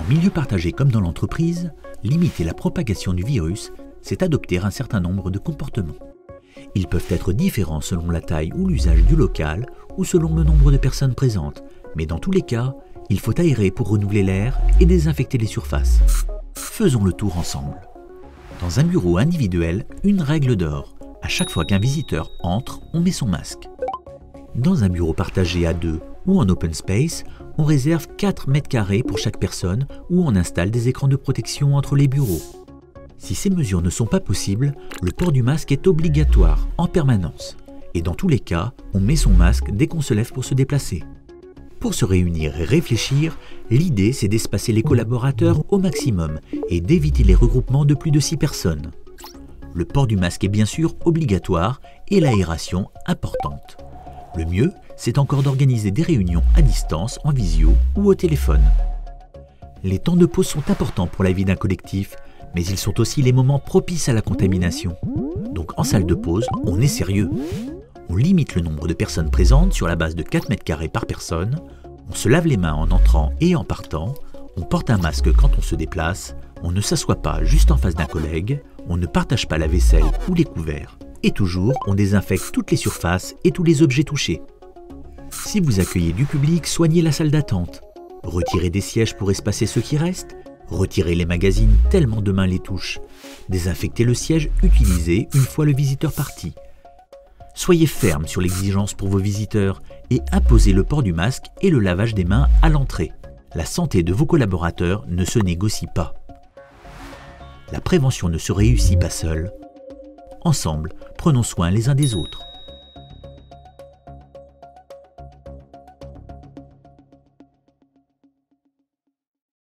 En milieu partagé comme dans l'entreprise, limiter la propagation du virus, c'est adopter un certain nombre de comportements. Ils peuvent être différents selon la taille ou l'usage du local ou selon le nombre de personnes présentes, mais dans tous les cas, il faut aérer pour renouveler l'air et désinfecter les surfaces. Faisons le tour ensemble. Dans un bureau individuel, une règle d'or. À chaque fois qu'un visiteur entre, on met son masque. Dans un bureau partagé à deux ou en open space, on réserve 4 mètres carrés pour chaque personne ou on installe des écrans de protection entre les bureaux. Si ces mesures ne sont pas possibles, le port du masque est obligatoire en permanence. Et dans tous les cas, on met son masque dès qu'on se lève pour se déplacer. Pour se réunir et réfléchir, l'idée c'est d'espacer les collaborateurs au maximum et d'éviter les regroupements de plus de 6 personnes. Le port du masque est bien sûr obligatoire et l'aération importante. Le mieux, c'est encore d'organiser des réunions à distance, en visio ou au téléphone. Les temps de pause sont importants pour la vie d'un collectif, mais ils sont aussi les moments propices à la contamination. Donc en salle de pause, on est sérieux. On limite le nombre de personnes présentes sur la base de 4 mètres carrés par personne, on se lave les mains en entrant et en partant, on porte un masque quand on se déplace, on ne s'assoit pas juste en face d'un collègue, on ne partage pas la vaisselle ou les couverts, et toujours on désinfecte toutes les surfaces et tous les objets touchés. Si vous accueillez du public, soignez la salle d'attente. Retirez des sièges pour espacer ceux qui restent. Retirez les magazines tellement de mains les touchent. Désinfectez le siège utilisé une fois le visiteur parti. Soyez ferme sur l'exigence pour vos visiteurs et imposez le port du masque et le lavage des mains à l'entrée. La santé de vos collaborateurs ne se négocie pas. La prévention ne se réussit pas seule. Ensemble, prenons soin les uns des autres.